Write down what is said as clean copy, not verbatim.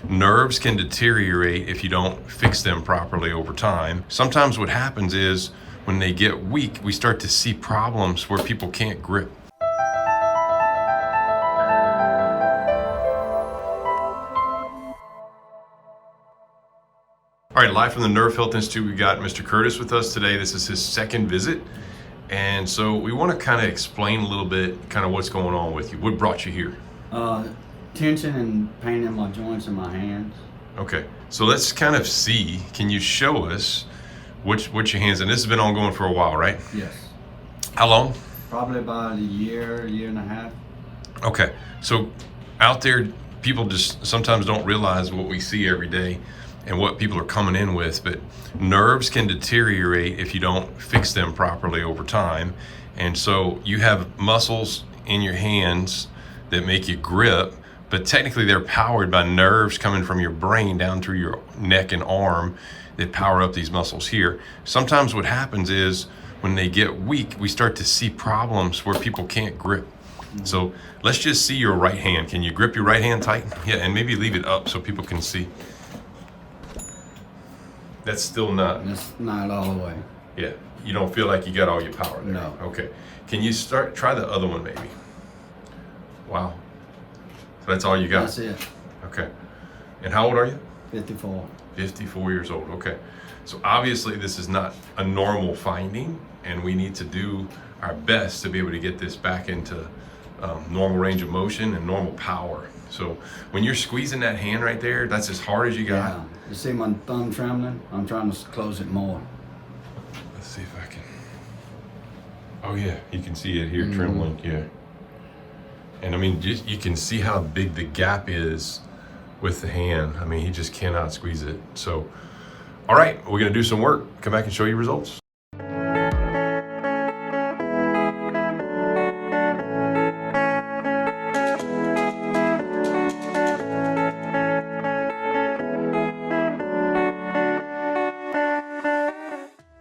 nerves can deteriorate if you don't fix them properly over time. Sometimes what happens is when they get weak, we start to see problems where people can't grip. All right, live from the Nerve Health Institute, we got Mr. Curtis with us today. This is his second visit. And so we want to kind of explain a little bit kind of what's going on with you. What brought you here? Tension and pain in my joints and my hands. Okay, so let's kind of see, can you show us what your hands, and this has been ongoing for a while, right? Yes. How long? Probably about a year and a half. Okay, so out there, people just sometimes don't realize what we see every day and what people are coming in with, but nerves can deteriorate if you don't fix them properly over time. And so you have muscles in your hands that make you grip, but technically they're powered by nerves coming from your brain down through your neck and arm that power up these muscles here. Sometimes what happens is when they get weak, we start to see problems where people can't grip. So let's just see your right hand. Can you grip your right hand tight? Yeah, and maybe leave it up so people can see. That's still not. It's not all the way. Yeah, you don't feel like you got all your power there. No. Okay, can you try the other one maybe? Wow, so that's all you got? That's it. Okay, and how old are you? 54. 54 years old, okay. So obviously this is not a normal finding, and we need to do our best to be able to get this back into normal range of motion and normal power. So when you're squeezing that hand right there, that's as hard as you got? Yeah. You see my thumb trembling? I'm trying to close it more. Let's see if I can. Oh yeah, you can see it here trembling, yeah. And I mean, just, you can see how big the gap is with the hand. I mean, he just cannot squeeze it. So, all right, we're gonna do some work. Come back and show you results.